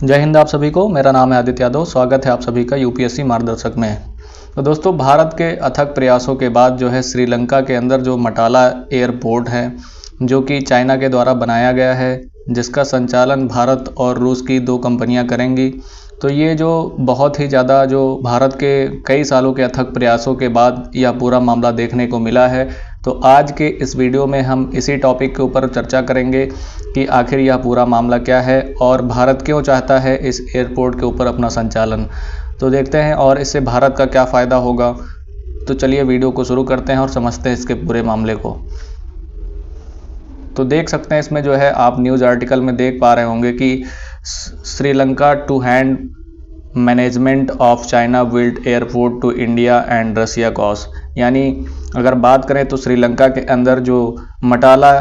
जय हिंद आप सभी को। मेरा नाम है आदित्य यादव। स्वागत है आप सभी का यूपीएससी मार्गदर्शक में। तो दोस्तों, भारत के अथक प्रयासों के बाद जो है श्रीलंका के अंदर जो मटाला एयरपोर्ट है, जो कि चाइना के द्वारा बनाया गया है, जिसका संचालन भारत और रूस की दो कंपनियां करेंगी। तो ये जो बहुत ही ज़्यादा जो भारत के कई सालों के अथक प्रयासों के बाद यह पूरा मामला देखने को मिला है। तो आज के इस वीडियो में हम इसी टॉपिक के ऊपर चर्चा करेंगे कि आखिर यह पूरा मामला क्या है और भारत क्यों चाहता है इस एयरपोर्ट के ऊपर अपना संचालन। तो देखते हैं और इससे भारत का क्या फ़ायदा होगा। तो चलिए वीडियो को शुरू करते हैं और समझते हैं इसके पूरे मामले को। तो देख सकते हैं इसमें जो है आप न्यूज़ आर्टिकल में देख पा रहे होंगे कि Sri Lanka to hand management of China built airport to India and Russia cause. यानी अगर बात करें तो श्रीलंका के अंदर जो मटाला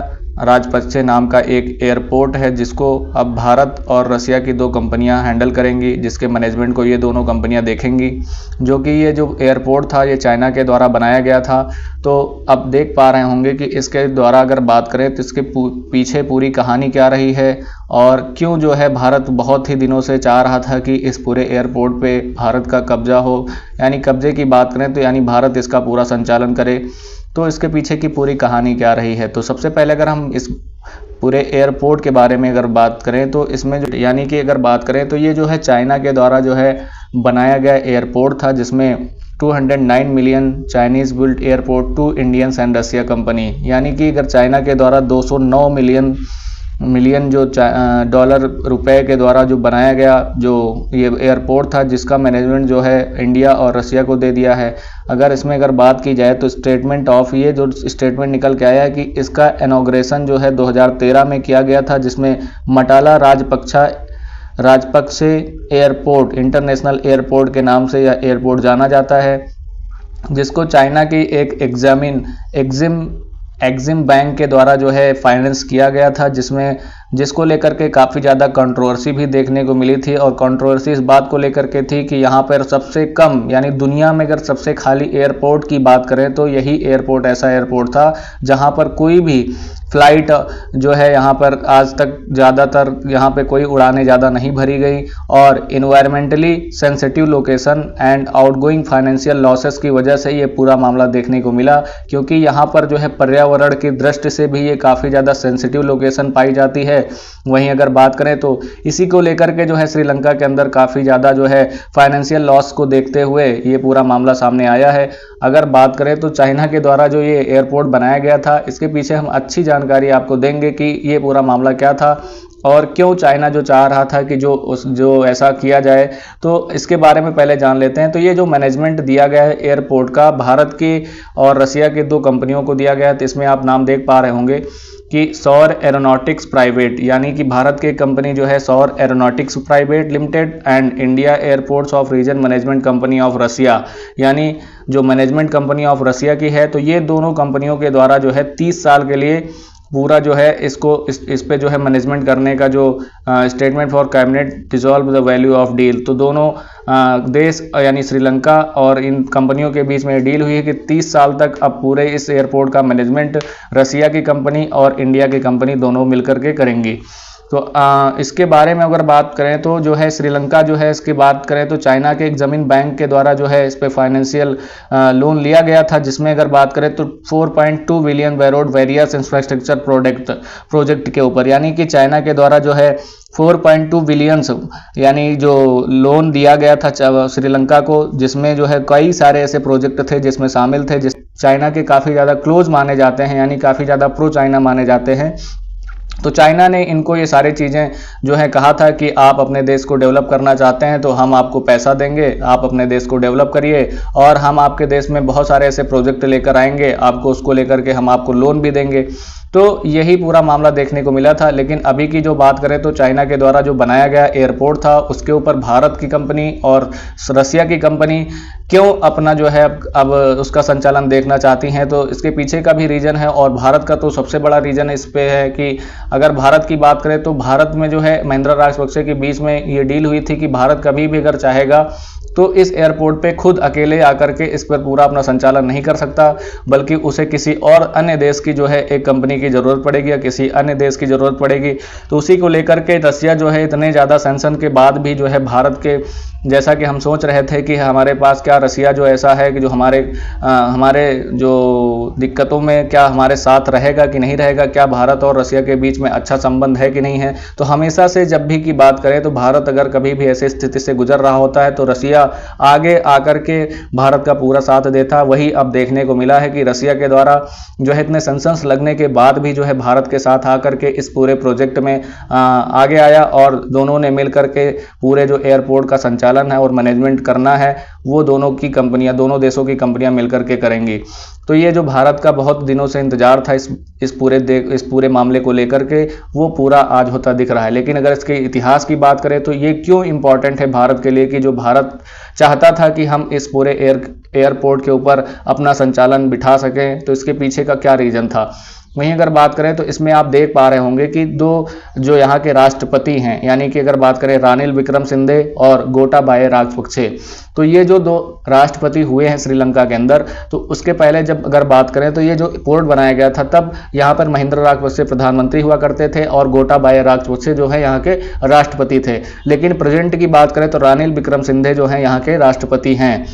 राजपक्षे नाम का एक एयरपोर्ट है, जिसको अब भारत और रसिया की दो कंपनियां हैंडल करेंगी, जिसके मैनेजमेंट को ये दोनों कंपनियां देखेंगी। जो कि ये जो एयरपोर्ट था ये चाइना के द्वारा बनाया गया था। तो अब देख पा रहे होंगे कि इसके द्वारा अगर बात करें तो इसके पीछे पूरी कहानी क्या रही है और क्यों जो है भारत बहुत ही दिनों से चाह रहा था कि इस पूरे एयरपोर्ट पे भारत का कब्जा हो। यानी कब्जे की बात करें तो यानी भारत इसका पूरा संचालन करे। तो इसके पीछे की पूरी कहानी क्या रही है। तो सबसे पहले अगर हम इस पूरे एयरपोर्ट के बारे में अगर बात करें तो इसमें जो यानी कि अगर बात करें तो ये जो है चाइना के द्वारा जो है बनाया गया एयरपोर्ट था, जिसमें 209 million Chinese built airport to Indians and Russia company. यानी कि अगर चाइना के द्वारा 209 मिलियन जो डॉलर रुपए के द्वारा जो बनाया गया जो ये एयरपोर्ट था, जिसका मैनेजमेंट जो है इंडिया और रसिया को दे दिया है। अगर इसमें अगर बात की जाए तो स्टेटमेंट ऑफ ये जो स्टेटमेंट निकल के आया है कि इसका इनॉग्रेशन जो है 2013 में किया गया था, जिसमें मटाला राजपक्षे एयरपोर्ट इंटरनेशनल एयरपोर्ट के नाम से यह एयरपोर्ट जाना जाता है, जिसको चाइना की एक एग्जिम बैंक के द्वारा जो है फाइनेंस किया गया था, जिसको लेकर के काफ़ी ज़्यादा कंट्रोवर्सी भी देखने को मिली थी। और कंट्रोवर्सी इस बात को लेकर के थी कि यहाँ पर सबसे कम यानी दुनिया में अगर सबसे खाली एयरपोर्ट की बात करें तो यही एयरपोर्ट ऐसा एयरपोर्ट था जहाँ पर कोई भी फ्लाइट जो है यहाँ पर आज तक ज़्यादातर यहाँ पे कोई उड़ानें ज़्यादा नहीं भरी गई। और environmentally sensitive location and outgoing financial losses की वजह से ये पूरा मामला देखने को मिला, क्योंकि यहाँ पर जो है पर्यावरण की दृष्टि से भी ये काफ़ी ज़्यादा सेंसिटिव लोकेशन पाई जाती है। वहीं अगर बात करें तो इसी को लेकर के जो है श्रीलंका के अंदर काफ़ी ज़्यादा जो है फाइनेंशियल लॉस को देखते हुए ये पूरा मामला सामने आया है। अगर बात करें तो चाइना के द्वारा जो ये एयरपोर्ट बनाया गया था, इसके पीछे हम अच्छी जानकारी आपको देंगे कि ये पूरा मामला क्या था और क्यों चाइना जो चाह रहा था कि जो ऐसा किया जाए। तो इसके बारे में पहले जान लेते हैं। तो ये जो मैनेजमेंट दिया गया है एयरपोर्ट का, भारत की और रसिया की दो कंपनियों को दिया गया है। तो इसमें आप नाम देख पा रहे होंगे कि सौर एरोनॉटिक्स प्राइवेट, यानी कि भारत की कंपनी जो है सौर aeronautics private limited and India airports of region management company of Russia, यानी जो मैनेजमेंट कंपनी ऑफ रसिया की है। तो ये दोनों कंपनियों के द्वारा जो है 30 साल के लिए पूरा जो है इस पे जो है मैनेजमेंट करने का जो statement for cabinet dissolve the value of deal. तो दोनों देश यानी श्रीलंका और इन कंपनियों के बीच में डील हुई है कि 30 साल तक अब पूरे इस एयरपोर्ट का मैनेजमेंट रसिया की कंपनी और इंडिया की कंपनी दोनों मिलकर के करेंगी। तो इसके बारे में अगर बात करें तो जो है श्रीलंका जो है इसकी बात करें तो चाइना के एक ज़मीन बैंक के द्वारा जो है इस पे फाइनेंशियल लोन लिया गया था, जिसमें अगर बात करें तो 4.2 बिलियन बैरोड वेरियस इंफ्रास्ट्रक्चर प्रोजेक्ट के ऊपर। यानी कि चाइना के द्वारा जो है 4.2 बिलियंस यानी जो लोन दिया गया था श्रीलंका को, जिसमें जो है कई सारे ऐसे प्रोजेक्ट थे जिसमें शामिल थे जिस चाइना के काफ़ी ज़्यादा क्लोज माने जाते हैं, यानी काफ़ी ज़्यादा प्रो चाइना माने जाते हैं। तो चाइना ने इनको ये सारी चीज़ें जो है कहा था कि आप अपने देश को डेवलप करना चाहते हैं तो हम आपको पैसा देंगे, आप अपने देश को डेवलप करिए और हम आपके देश में बहुत सारे ऐसे प्रोजेक्ट लेकर आएंगे, आपको उसको लेकर के हम आपको लोन भी देंगे। तो यही पूरा मामला देखने को मिला था। लेकिन अभी की जो बात करें तो चाइना के द्वारा जो बनाया गया एयरपोर्ट था उसके ऊपर भारत की कंपनी और रसिया की कंपनी क्यों अपना जो है अब उसका संचालन देखना चाहती हैं। तो इसके पीछे का भी रीज़न है और भारत का तो सबसे बड़ा रीज़न इस पे है कि अगर भारत की बात करें तो भारत में जो है महिंद्रा राजपक्षे के बीच में ये डील हुई थी कि भारत कभी भी अगर चाहेगा तो इस एयरपोर्ट पे खुद अकेले आकर के इस पर पूरा अपना संचालन नहीं कर सकता, बल्कि उसे किसी और अन्य देश की जो है एक कंपनी कंपनी की ज़रूरत पड़ेगी या किसी अन्य देश की ज़रूरत पड़ेगी, तो उसी को लेकर के रसिया जो है इतने ज़्यादा सैंक्शन के बाद भी जो है भारत के, जैसा कि हम सोच रहे थे कि हमारे पास क्या रसिया जो ऐसा है कि जो हमारे जो दिक्कतों में क्या हमारे साथ रहेगा कि नहीं रहेगा, क्या भारत और रसिया के बीच में अच्छा संबंध है कि नहीं है। तो हमेशा से जब भी की बात करें तो भारत अगर कभी भी ऐसी स्थिति से गुजर रहा होता है तो रसिया आगे आकर के भारत का पूरा साथ देता। वही अब देखने को मिला है कि रसिया के द्वारा जो है इतने सेंक्शंस लगने के बाद भी जो है भारत के साथ आकर के इस पूरे प्रोजेक्ट में आगे आया और दोनों ने मिलकर के पूरे जो एयरपोर्ट का संचालन है और मैनेजमेंट करना है वो दोनों की कंपनियां, दोनों देशों की कंपनियां मिलकर के करेंगी। तो ये जो भारत का बहुत दिनों से इंतजार था इस पूरे मामले को लेकर के, वो पूरा आज होता दिख रहा है। लेकिन अगर इसके इतिहास की बात करें तो ये क्यों इंपॉर्टेंट है भारत के लिए कि जो भारत चाहता था कि हम इस पूरे एयरपोर्ट के ऊपर अपना संचालन बिठा सकें, तो इसके पीछे का क्या रीजन था। वहीं अगर बात करें तो इसमें आप देख पा रहे होंगे कि दो जो यहाँ के राष्ट्रपति हैं, यानी कि अगर बात करें रानिल विक्रमसिंघे और गोटाबाया राजपक्षे, तो ये जो दो राष्ट्रपति हुए हैं श्रीलंका के अंदर, तो उसके पहले जब अगर बात करें तो ये जो पोर्ट बनाया गया था तब यहाँ पर महिंद्रा राजपक्षे प्रधानमंत्री हुआ करते थे और गोटाबाया राजपक्षे जो है यहाँ के राष्ट्रपति थे। लेकिन प्रेजेंट की बात करें तो रानिल विक्रमसिंघे जो है यहाँ के राष्ट्रपति हैं।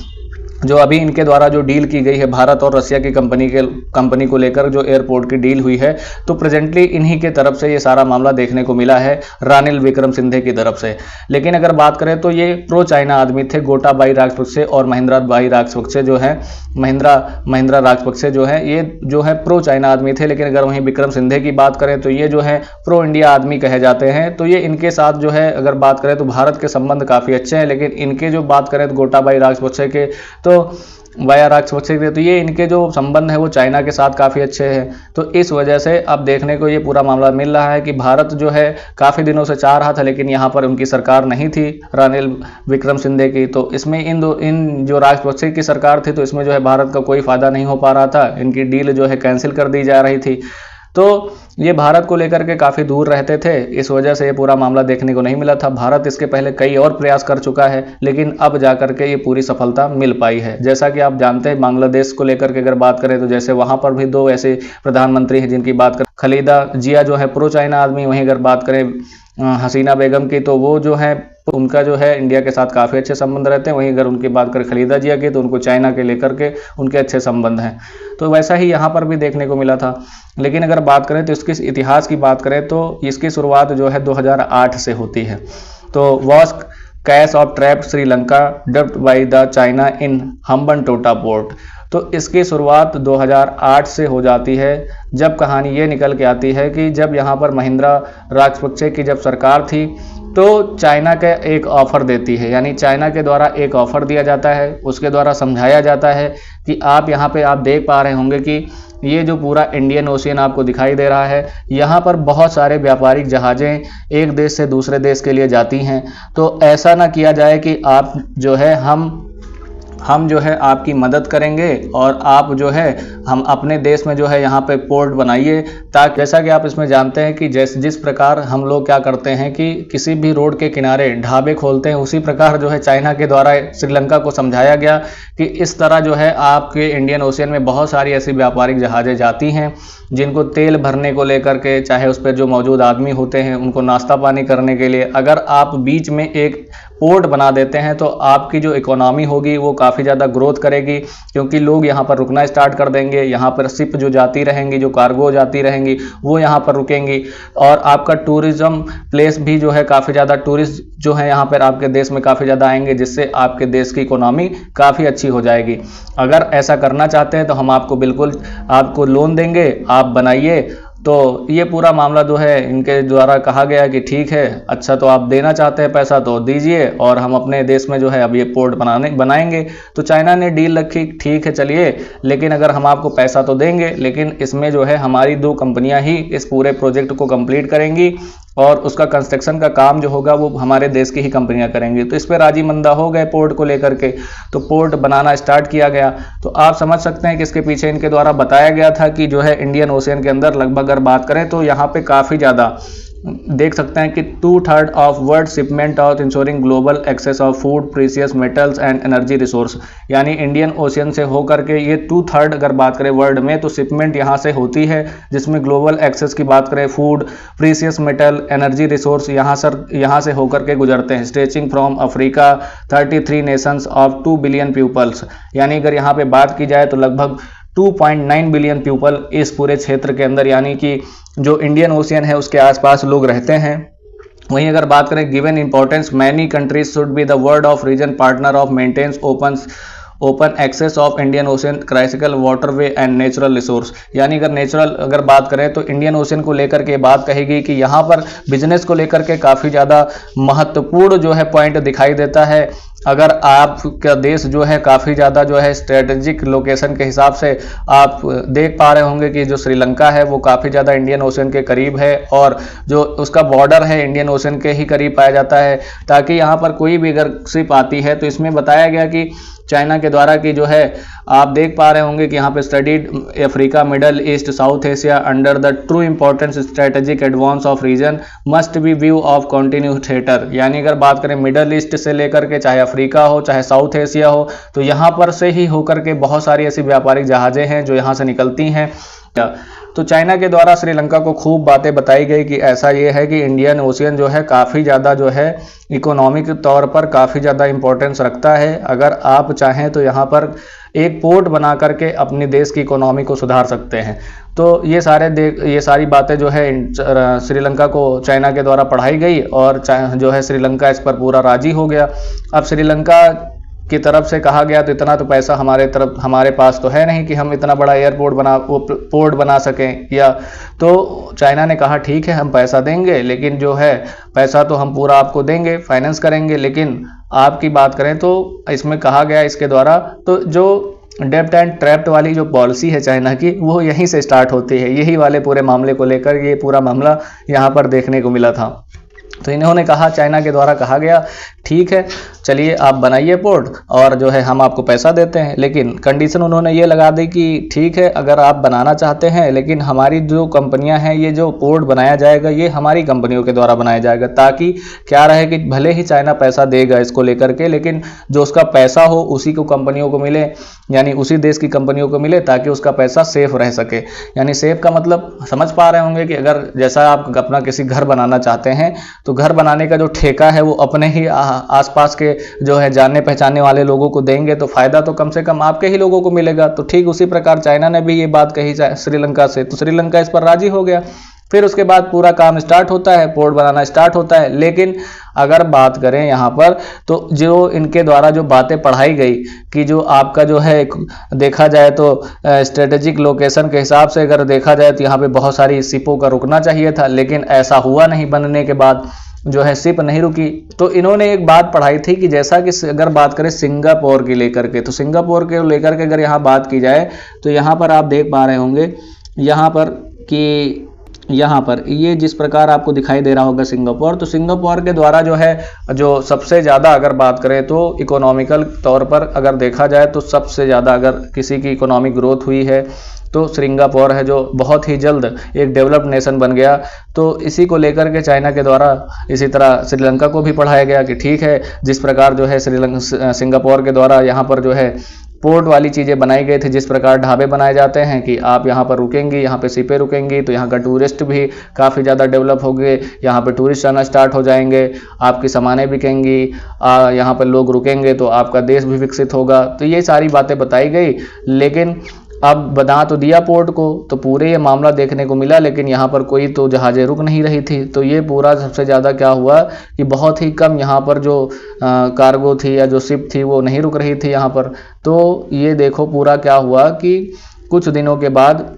जो अभी इनके द्वारा जो डील की गई है भारत और रसिया की कंपनी को लेकर जो एयरपोर्ट की डील हुई है, तो प्रेजेंटली इन्हीं के तरफ से ये सारा मामला देखने को मिला है, रानिल विक्रमसिंघे की तरफ से। लेकिन अगर बात करें तो ये प्रो चाइना आदमी थे गोटाबाया राजपक्षे और महिंद्रा राजपक्षे जो है महिंद्रा राजपक्षे जो है ये जो है प्रो चाइना आदमी थे। लेकिन अगर वहीं विक्रमसिंघे की बात करें तो ये जो है प्रो इंडिया आदमी कहे जाते हैं। तो ये इनके साथ जो है अगर बात करें तो भारत के संबंध काफ़ी अच्छे हैं। लेकिन इनके जो बात करें तो गोटाबाया राजपक्षे के तो वाया राजपक्षे के, तो ये इनके जो संबंध है वो चाइना के साथ काफ़ी अच्छे हैं। तो इस वजह से अब देखने को ये पूरा मामला मिल रहा है कि भारत जो है काफ़ी दिनों से चाह रहा था, लेकिन यहाँ पर उनकी सरकार नहीं थी रानिल विक्रमसिंघे की। तो इसमें इन जो राजपक्षे की सरकार थी तो इसमें जो है भारत का कोई फ़ायदा नहीं हो पा रहा था, इनकी डील जो है कैंसिल कर दी जा रही थी। तो ये भारत को लेकर के काफ़ी दूर रहते थे, इस वजह से ये पूरा मामला देखने को नहीं मिला था। भारत इसके पहले कई और प्रयास कर चुका है, लेकिन अब जाकर के ये पूरी सफलता मिल पाई है। जैसा कि आप जानते हैं बांग्लादेश को लेकर के अगर बात करें तो जैसे वहाँ पर भी दो ऐसे प्रधानमंत्री हैं जिनकी बात करें, खलीदा जिया जो है प्रो चाइना आदमी, वहीं अगर बात करें हसीना बेगम की तो वो जो है उनका जो है इंडिया के साथ काफ़ी अच्छे संबंध रहते हैं। वहीं अगर उनकी बात करें खलीदा जिया की तो उनको चाइना के लेकर के उनके अच्छे संबंध हैं। तो वैसा ही यहाँ पर भी देखने को मिला था। लेकिन अगर बात करें तो इसके इतिहास की बात करें तो इसकी शुरुआत जो है 2008 से होती है। तो was cash of trap Sri Lanka dubbed by the China in Hambantota port, तो इसकी शुरुआत 2008 से हो जाती है। जब कहानी ये निकल के आती है कि जब यहाँ पर महिंद्रा राजपक्षे की जब सरकार थी तो चाइना का एक ऑफ़र देती है, यानी चाइना के द्वारा एक ऑफ़र दिया जाता है, उसके द्वारा समझाया जाता है कि आप यहाँ पे आप देख पा रहे होंगे कि ये जो पूरा इंडियन ओशियन आपको दिखाई दे रहा है, यहाँ पर बहुत सारे व्यापारिक जहाज़ें एक देश से दूसरे देश के लिए जाती हैं। तो ऐसा ना किया जाए कि आप जो है हम जो है आपकी मदद करेंगे और आप जो है हम अपने देश में जो है यहाँ पे पोर्ट बनाइए, ताकि जैसा कि आप इसमें जानते हैं कि जिस प्रकार हम लोग क्या करते हैं कि किसी भी रोड के किनारे ढाबे खोलते हैं, उसी प्रकार जो है चाइना के द्वारा श्रीलंका को समझाया गया कि इस तरह जो है आपके इंडियन ओशियन में बहुत सारी ऐसी व्यापारिक जहाज़ें जाती हैं जिनको तेल भरने को लेकर के, चाहे उस पर जो मौजूद आदमी होते हैं उनको नाश्ता पानी करने के लिए, अगर आप बीच में एक पोर्ट बना देते हैं तो आपकी जो इकोनॉमी होगी वो काफ़ी ज़्यादा ग्रोथ करेगी, क्योंकि लोग यहाँ पर रुकना स्टार्ट कर देंगे। यहाँ पर शिप जो जाती रहेंगी, जो कार्गो जाती रहेंगी वो यहाँ पर रुकेंगी और आपका टूरिज़्म प्लेस भी जो है काफ़ी ज़्यादा टूरिस्ट जो है यहाँ पर आपके देश में काफ़ी ज़्यादा आएंगे, जिससे आपके देश की इकोनॉमी काफ़ी अच्छी हो जाएगी। अगर ऐसा करना चाहते हैं तो हम आपको बिल्कुल आपको लोन देंगे, आप बनाइए। तो ये पूरा मामला जो है इनके द्वारा कहा गया कि ठीक है, अच्छा तो आप देना चाहते हैं पैसा तो दीजिए और हम अपने देश में जो है अब ये पोर्ट बनाएंगे। तो चाइना ने डील रखी, ठीक है चलिए, लेकिन अगर हम आपको पैसा तो देंगे, लेकिन इसमें जो है हमारी दो कंपनियां ही इस पूरे प्रोजेक्ट को कंप्लीट करेंगी और उसका कंस्ट्रक्शन का काम जो होगा वो हमारे देश की ही कंपनियां करेंगी। तो इस पर राजी मंदा हो गए पोर्ट को लेकर के, तो पोर्ट बनाना स्टार्ट किया गया। तो आप समझ सकते हैं कि इसके पीछे इनके द्वारा बताया गया था कि जो है इंडियन ओशियन के अंदर लगभग अगर बात करें तो यहाँ पे काफ़ी ज़्यादा देख सकते हैं कि 2/3 of world shipment of insuring global access of food, precious metals and energy resource, यानी इंडियन ओशियन से होकर के ये 2/3 अगर बात करें वर्ल्ड में तो शिपमेंट यहाँ से होती है, जिसमें ग्लोबल एक्सेस की बात करें food, precious metal, energy resource यहाँ से होकर के गुजरते हैं, stretching from Africa 33 nations of 2 billion peoples, यानी अगर यहाँ पे बात की जाए तो लगभग 2.9 बिलियन पीपल इस पूरे क्षेत्र के अंदर, यानी कि जो इंडियन ओशियन है उसके आसपास लोग रहते हैं। वहीं अगर बात करें given importance, many countries should be the world of region partner of maintains open access of Indian ocean critical waterway and natural resource, यानी अगर बात करें तो इंडियन ओशियन को लेकर के बात कहेगी कि यहाँ पर बिजनेस को लेकर के काफ़ी ज़्यादा महत्वपूर्ण जो है पॉइंट दिखाई देता है। अगर आपका देश जो है काफ़ी ज़्यादा जो है स्ट्रेटेजिक लोकेशन के हिसाब से आप देख पा रहे होंगे कि जो श्रीलंका है वो काफ़ी ज़्यादा इंडियन ओशियन के करीब है और जो उसका बॉर्डर है इंडियन ओशियन के ही करीब पाया जाता है, ताकि यहाँ पर कोई भी अगर शिप आती है तो इसमें बताया गया कि चाइना के द्वारा कि जो है आप देख पा रहे होंगे कि यहाँ पे studied Africa, middle east, south Asia under the true importance strategic advance of region must be view of continue theatre, यानी अगर बात करें मिडल ईस्ट से लेकर के चाहे अफ्रीका हो चाहे साउथ एशिया हो तो यहाँ पर से ही होकर के बहुत सारी ऐसी व्यापारिक जहाज़ें हैं जो यहाँ से निकलती हैं। तो चाइना के द्वारा श्रीलंका को खूब बातें बताई गई कि ऐसा ये है कि इंडियन ओशियन जो है काफ़ी ज़्यादा जो है इकोनॉमिक तौर पर काफ़ी ज़्यादा इंपॉर्टेंस रखता है। अगर आप चाहें तो यहाँ पर एक पोर्ट बना करके अपने देश की इकोनॉमी को सुधार सकते हैं। तो ये सारी बातें जो है श्रीलंका को चाइना के द्वारा पढ़ाई गई और जो है श्रीलंका इस पर पूरा राजी हो गया। अब श्रीलंका की तरफ से कहा गया तो इतना तो पैसा हमारे पास तो है नहीं कि हम इतना बड़ा पोर्ट बना सकें, या तो चाइना ने कहा ठीक है हम पैसा देंगे, लेकिन जो है पैसा तो हम पूरा आपको देंगे, फाइनेंस करेंगे, लेकिन आपकी बात करें तो इसमें कहा गया इसके द्वारा तो जो डेब्ट एंड ट्रैप्ट वाली जो पॉलिसी है चाइना की वो यहीं से स्टार्ट होती है। यही वाले पूरे मामले को लेकर ये पूरा मामला यहाँ पर देखने को मिला था। तो इन्होंने कहा, चाइना के द्वारा कहा गया ठीक है चलिए आप बनाइए पोर्ट और जो है हम आपको पैसा देते हैं, लेकिन कंडीशन उन्होंने ये लगा दी कि ठीक है अगर आप बनाना चाहते हैं लेकिन हमारी जो कंपनियां हैं ये जो पोर्ट बनाया जाएगा ये हमारी कंपनियों के द्वारा बनाया जाएगा, ताकि क्या रहे कि भले ही चाइना पैसा देगा इसको लेकर के लेकिन जो उसका पैसा हो उसी को कंपनियों को मिले, यानी उसी देश की कंपनियों को मिले ताकि उसका पैसा सेफ रह सके। यानी सेफ का मतलब समझ पा रहे होंगे कि अगर जैसा आप अपना किसी घर बनाना चाहते हैं तो घर बनाने का जो ठेका है वो अपने ही आसपास के जो है जानने पहचानने वाले लोगों को देंगे तो फायदा तो कम से कम आपके ही लोगों को मिलेगा। तो ठीक उसी प्रकार चाइना ने भी ये बात कही श्रीलंका से, तो श्रीलंका इस पर राजी हो गया। फिर उसके बाद पूरा काम स्टार्ट होता है, पोर्ट बनाना स्टार्ट होता है। लेकिन अगर बात करें यहाँ पर तो जो इनके द्वारा जो बातें पढ़ाई गई कि जो आपका जो है देखा जाए तो स्ट्रेटेजिक लोकेशन के हिसाब से अगर देखा जाए तो यहाँ पे बहुत सारी शिपों का रुकना चाहिए था, लेकिन ऐसा हुआ नहीं। बनने के बाद जो है शिप नहीं रुकी। तो इन्होंने एक बात पढ़ाई थी कि जैसा कि अगर बात करें सिंगापुर की लेकर के, तो सिंगापुर के लेकर के अगर यहाँ बात की जाए तो यहाँ पर आप देख पा रहे होंगे यहाँ पर ये जिस प्रकार आपको दिखाई दे रहा होगा सिंगापुर, तो सिंगापुर के द्वारा जो है जो सबसे ज़्यादा अगर बात करें तो इकोनॉमिकल तौर पर अगर देखा जाए तो सबसे ज़्यादा अगर किसी की इकोनॉमिक ग्रोथ हुई है तो सिंगापुर है, जो बहुत ही जल्द एक डेवलप्ड नेशन बन गया। तो इसी को लेकर के चाइना के द्वारा इसी तरह श्रीलंका को भी पढ़ाया गया कि ठीक है जिस प्रकार जो है सिंगापुर के द्वारा यहाँ पर जो है पोर्ट वाली चीज़ें बनाई गई थी, जिस प्रकार ढाबे बनाए जाते हैं कि आप यहाँ पर रुकेंगी, यहाँ पे शिपें रुकेंगी तो यहाँ का टूरिस्ट भी काफ़ी ज़्यादा डेवलप हो गए, यहाँ पे टूरिस्ट आना स्टार्ट हो जाएंगे, आपकी सामानें बिकेंगी, यहाँ पर लोग रुकेंगे तो आपका देश भी विकसित होगा। तो ये सारी बातें बताई गई, लेकिन अब बना तो दिया पोर्ट को, तो पूरे ये मामला देखने को मिला, लेकिन यहाँ पर कोई तो जहाज़ें रुक नहीं रही थी। तो ये पूरा सबसे ज़्यादा क्या हुआ कि बहुत ही कम यहाँ पर जो कार्गो थी या जो शिप थी वो नहीं रुक रही थी यहाँ पर। तो ये देखो पूरा क्या हुआ कि कुछ दिनों के बाद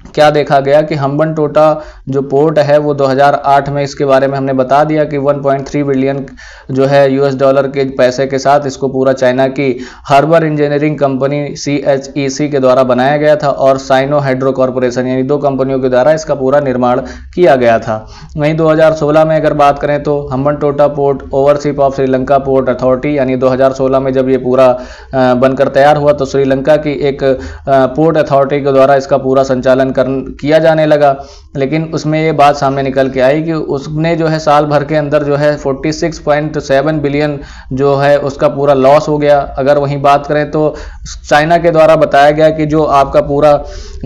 क्या देखा गया कि हम्बनटोटा जो पोर्ट है वो 2008 में, इसके बारे में हमने बता दिया कि 1.3 बिलियन जो है US डॉलर के पैसे के साथ इसको पूरा चाइना की हार्बर इंजीनियरिंग कंपनी CHEC के द्वारा बनाया गया था और साइनो हाइड्रो कॉर्पोरेशन यानी दो कंपनियों के द्वारा इसका पूरा निर्माण किया गया था। वहीं 2016 में अगर बात करें तो Hambantota port oversight of Sri Lanka port authority, यानी 2016 में जब ये पूरा बनकर तैयार हुआ तो श्रीलंका की एक पोर्ट अथॉरिटी के द्वारा इसका पूरा संचालन किया जाने लगा। लेकिन उसमें ये बात सामने निकल के आई कि उसने जो है साल भर के अंदर जो है 46.7 बिलियन जो है उसका पूरा लॉस हो गया। अगर वहीं बात करें तो चाइना के द्वारा बताया गया कि जो आपका पूरा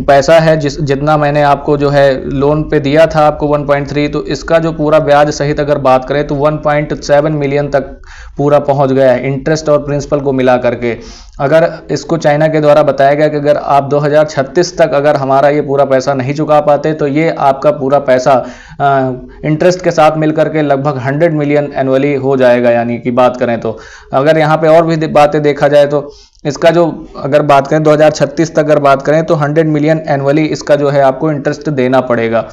पैसा है जितना मैंने आपको जो है लोन पे दिया था आपको 1.3, तो इसका जो पूरा ब्याज सहित अगर बात करें तो 1.7 मिलियन तक पूरा पहुंच गया है, इंटरेस्ट और प्रिंसिपल को मिला करके। अगर इसको चाइना के द्वारा बताया गया कि अगर आप 2036 तक अगर हमारा ये पूरा पैसा नहीं चुका पाते तो ये आपका पूरा पैसा इंटरेस्ट के साथ मिलकर के लगभग 100 मिलियन एनुअली हो जाएगा। यानी कि बात करें तो अगर यहाँ पे और भी बातें देखा जाए तो इसका जो अगर बात करें 2036 तक अगर बात करें तो 100 मिलियन एनुअली इसका जो है आपको इंटरेस्ट देना पड़ेगा।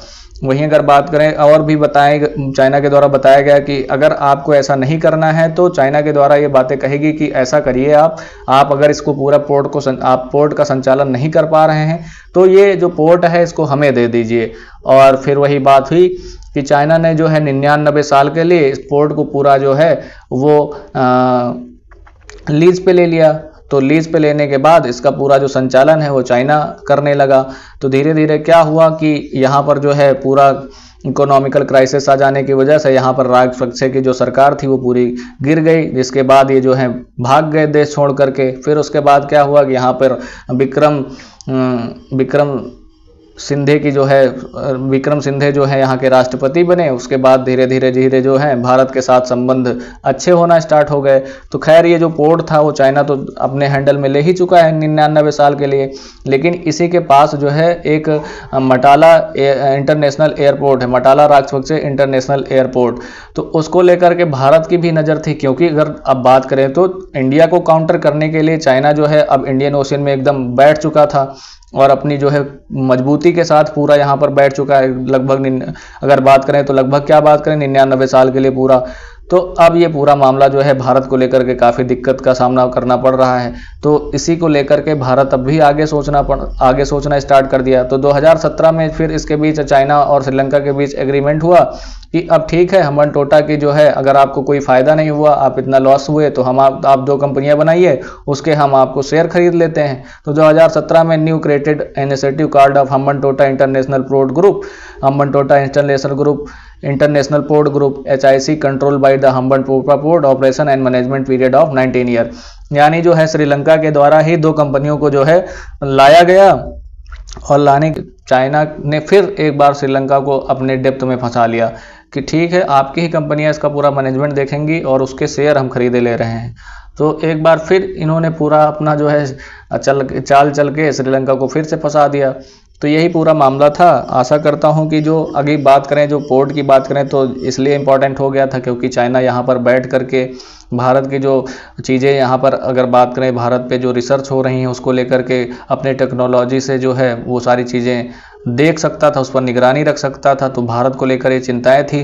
वहीं अगर बात करें और भी बताएं, चाइना के द्वारा बताया गया कि अगर आपको ऐसा नहीं करना है तो चाइना के द्वारा ये बातें कहेगी कि ऐसा करिए आप अगर इसको पूरा आप पोर्ट का संचालन नहीं कर पा रहे हैं तो ये जो पोर्ट है इसको हमें दे दीजिए। और फिर वही बात हुई कि चाइना ने जो है 99 साल के लिए इस पोर्ट को पूरा जो है वो लीज पे ले लिया। तो लीज पे लेने के बाद इसका पूरा जो संचालन है वो चाइना करने लगा। तो धीरे धीरे क्या हुआ कि यहाँ पर जो है पूरा इकोनॉमिकल क्राइसिस आ जाने की वजह से यहाँ पर राजपक्षे की जो सरकार थी वो पूरी गिर गई, जिसके बाद ये जो है भाग गए देश छोड़ करके। फिर उसके बाद क्या हुआ कि यहाँ पर विक्रम सिंधे जो है यहाँ के राष्ट्रपति बने। उसके बाद धीरे धीरे जो है भारत के साथ संबंध अच्छे होना स्टार्ट हो गए। तो खैर ये जो पोर्ट था वो चाइना तो अपने हैंडल में ले ही चुका है 99 साल के लिए, लेकिन इसी के पास जो है एक मटाला इंटरनेशनल एयरपोर्ट है, मटाला राजपक्षे इंटरनेशनल एयरपोर्ट। तो उसको लेकर के भारत की भी नज़र थी, क्योंकि अगर अब बात करें तो इंडिया को काउंटर करने के लिए चाइना जो है अब इंडियन ओशन में एकदम बैठ चुका था और अपनी जो है मजबूती के साथ पूरा यहाँ पर बैठ चुका है। लगभग अगर बात करें तो लगभग क्या बात करें 99 साल के लिए पूरा। तो अब ये पूरा मामला जो है भारत को लेकर के काफ़ी दिक्कत का सामना करना पड़ रहा है। तो इसी को लेकर के भारत अब भी आगे सोचना स्टार्ट कर दिया। तो 2017 में फिर इसके बीच चाइना और श्रीलंका के बीच एग्रीमेंट हुआ कि अब ठीक है, हम्बनटोटा की जो है अगर आपको कोई फ़ायदा नहीं हुआ, आप इतना लॉस हुए तो हम आप 2 कंपनियां बनाइए, उसके हम आपको शेयर खरीद लेते हैं। तो 2017 में new created initiative called off Hambantota international port group, Hambantota international port group HIC control by the Hambantota port operation and management period of 19 year. यानी जो है श्रीलंका के द्वारा ही 2 कंपनियों को जो है लाया गया और लाने चाइना ने फिर एक बार श्रीलंका को अपने डेप्थ में फंसा लिया कि ठीक है, आपकी ही कंपनियां इसका पूरा मैनेजमेंट देखेंगी और उसके शेयर हम खरीदे ले रहे हैं। तो एक बार फिर इन्होंने पूरा अपना जो है चाल चल के श्रीलंका को फिर से फंसा दिया। तो यही पूरा मामला था। आशा करता हूं कि जो अगली बात करें, जो पोर्ट की बात करें, तो इसलिए इम्पोर्टेंट हो गया था क्योंकि चाइना यहाँ पर बैठ करके भारत की जो चीज़ें यहाँ पर अगर बात करें, भारत पे जो रिसर्च हो रही हैं उसको लेकर के अपने टेक्नोलॉजी से जो है वो सारी चीज़ें देख सकता था, उस पर निगरानी रख सकता था। तो भारत को लेकर ये चिंताएं थी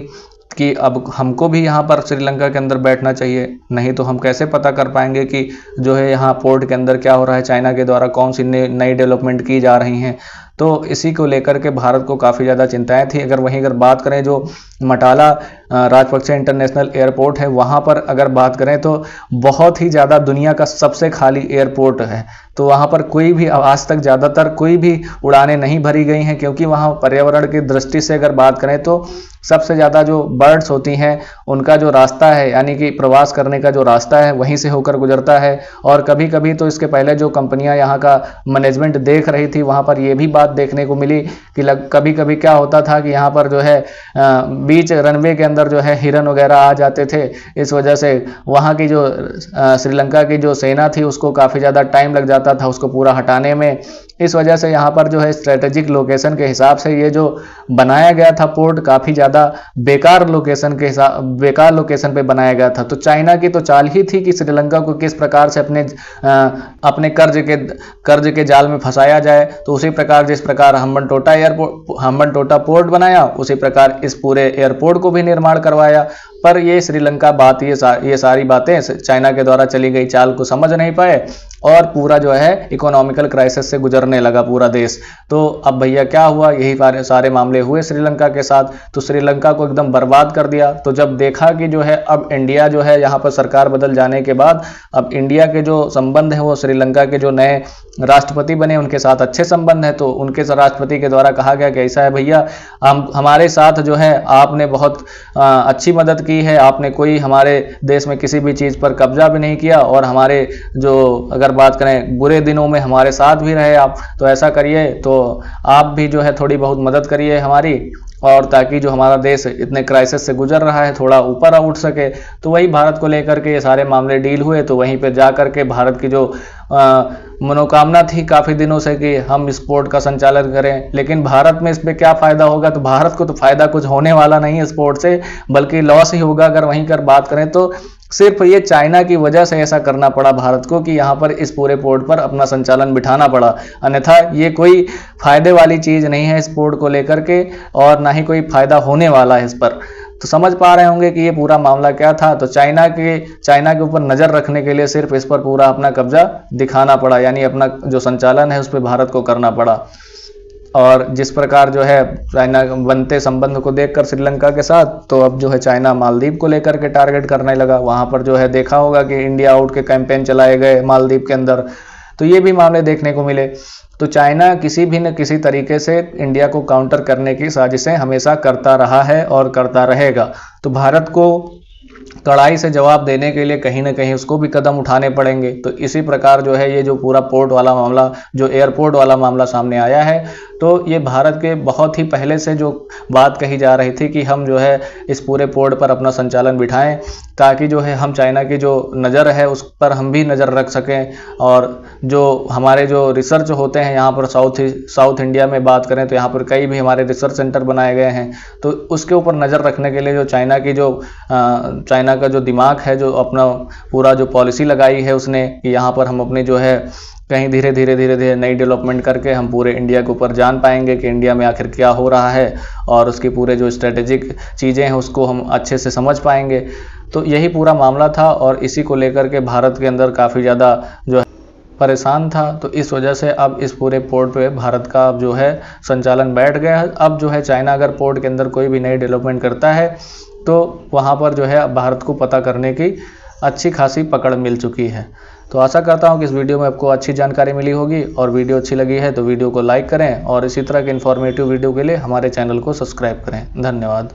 कि अब हमको भी यहाँ पर श्रीलंका के अंदर बैठना चाहिए, नहीं तो हम कैसे पता कर पाएंगे कि जो है यहाँ पोर्ट के अंदर क्या हो रहा है, चाइना के द्वारा कौन सी नई डेवलपमेंट की जा रही हैं। तो इसी को लेकर के भारत को काफ़ी ज़्यादा चिंताएं थी। अगर बात करें जो मटाला राजपक्षे इंटरनेशनल एयरपोर्ट है, वहाँ पर अगर बात करें तो बहुत ही ज़्यादा दुनिया का सबसे खाली एयरपोर्ट है। तो वहाँ पर कोई भी आज तक ज़्यादातर कोई भी उड़ानें नहीं भरी गई हैं, क्योंकि वहाँ पर्यावरण की दृष्टि से अगर बात करें तो सबसे ज़्यादा जो बर्ड्स होती हैं उनका जो रास्ता है, यानी कि प्रवास करने का जो रास्ता है वहीं से होकर गुजरता है। और कभी कभी तो इसके पहले जो कंपनियां यहाँ का मैनेजमेंट देख रही थी, वहाँ पर ये भी बात देखने को मिली कि कभी कभी क्या होता था कि यहाँ पर जो है बीच रनवे के अंदर जो है हिरन वगैरह आ जाते थे। इस वजह से वहाँ की जो श्रीलंका की जो सेना थी उसको काफ़ी ज़्यादा टाइम लग जाता था उसको पूरा हटाने में। इस वजह से यहाँ पर जो है स्ट्रेटेजिक लोकेशन के हिसाब से ये जो बनाया गया था पोर्ट काफ़ी ज़्यादा बेकार लोकेशन पे बनाया गया था। तो चाइना की तो चाल ही थी कि श्रीलंका को किस प्रकार से अपने कर्ज के जाल में फंसाया जाए। तो उसी प्रकार जिस प्रकार हम्बनटोटा पोर्ट बनाया, उसी प्रकार इस पूरे एयरपोर्ट को भी निर्माण करवाया। पर ये श्रीलंका ये सारी बातें चाइना के द्वारा चली गई चाल को समझ नहीं पाए और पूरा जो है इकोनॉमिकल क्राइसिस से गुजरना करने लगा पूरा देश। तो अब भैया क्या हुआ, यही सारे मामले हुए श्रीलंका के साथ। तो श्रीलंका को एकदम बर्बाद कर दिया। तो जब देखा कि जो है अब इंडिया जो है यहाँ पर सरकार बदल जाने के बाद अब इंडिया के जो संबंध है वो श्रीलंका के जो नए राष्ट्रपति बने उनके साथ अच्छे संबंध है। तो उनके राष्ट्रपति के द्वारा कहा गया कि ऐसा है भैया, हमारे साथ जो है आपने बहुत अच्छी मदद की है, आपने कोई हमारे देश में किसी भी चीज़ पर कब्जा भी नहीं किया और हमारे जो अगर बात करें बुरे दिनों में हमारे साथ भी रहे आप। तो ऐसा करिए, तो आप भी जो है थोड़ी बहुत मदद करिए हमारी, और ताकि जो हमारा देश इतने क्राइसिस से गुजर रहा है थोड़ा ऊपर उठ सके। तो वही भारत को लेकर के ये सारे मामले डील हुए। तो वहीं पे जा कर के भारत की जो मनोकामना थी काफ़ी दिनों से कि हम इस पोर्ट का संचालन करें, लेकिन भारत में इस पर क्या फ़ायदा होगा। तो भारत को तो फ़ायदा कुछ होने वाला नहीं है इस पोर्ट से, बल्कि लॉस ही होगा। अगर वहीं कर बात करें तो सिर्फ ये चाइना की वजह से ऐसा करना पड़ा भारत को कि यहाँ पर इस पूरे पोर्ट पर अपना संचालन बिठाना पड़ा, अन्यथा ये कोई फायदे वाली चीज़ नहीं है इस पोर्ट को लेकर के, और ना ही कोई फायदा होने वाला है इस पर। तो समझ पा रहे होंगे कि ये पूरा मामला क्या था। तो चाइना के ऊपर नज़र रखने के लिए सिर्फ इस पर पूरा अपना कब्जा दिखाना पड़ा, यानी अपना जो संचालन है उस पर भारत को करना पड़ा। और जिस प्रकार जो है चाइना बनते संबंध को देखकर श्रीलंका के साथ, तो अब जो है चाइना मालदीव को लेकर के टारगेट करने लगा। वहां पर जो है देखा होगा कि इंडिया आउट के कैंपेन चलाए गए मालदीव के अंदर, तो ये भी मामले देखने को मिले। तो चाइना किसी भी न किसी तरीके से इंडिया को काउंटर करने की साजिशें हमेशा करता रहा है और करता रहेगा। तो भारत को कड़ाई से जवाब देने के लिए कहीं ना कहीं उसको भी कदम उठाने पड़ेंगे। तो इसी प्रकार जो है ये जो पूरा पोर्ट वाला मामला, जो एयरपोर्ट वाला मामला सामने आया है, तो ये भारत के बहुत ही पहले से जो बात कही जा रही थी कि हम जो है इस पूरे पोर्ट पर अपना संचालन बिठाएं, ताकि जो है हम चाइना की जो नज़र है उस पर हम भी नज़र रख सकें। और जो हमारे जो रिसर्च होते हैं यहाँ पर साउथ इंडिया में बात करें तो यहाँ पर कई भी हमारे रिसर्च सेंटर बनाए गए हैं। तो उसके ऊपर नज़र रखने के लिए जो चाइना का जो दिमाग है, जो अपना पूरा जो पॉलिसी लगाई है उसने कि यहाँ पर हम अपनी जो है कहीं धीरे धीरे नई डेवलपमेंट करके हम पूरे इंडिया के ऊपर जान पाएंगे कि इंडिया में आखिर क्या हो रहा है, और उसकी पूरे जो स्ट्रेटेजिक चीज़ें हैं उसको हम अच्छे से समझ पाएंगे। तो यही पूरा मामला था, और इसी को लेकर के भारत के अंदर काफ़ी ज़्यादा जो है परेशान था। तो इस वजह से अब इस पूरे पोर्ट पे भारत का अब जो है संचालन बैठ गया है। अब जो है चाइना अगर पोर्ट के अंदर कोई भी नई डेवलपमेंट करता है तो वहाँ पर जो है भारत को पता करने की अच्छी खासी पकड़ मिल चुकी है। तो आशा करता हूँ कि इस वीडियो में आपको अच्छी जानकारी मिली होगी, और वीडियो अच्छी लगी है तो वीडियो को लाइक करें, और इसी तरह के इन्फॉर्मेटिव वीडियो के लिए हमारे चैनल को सब्सक्राइब करें। धन्यवाद।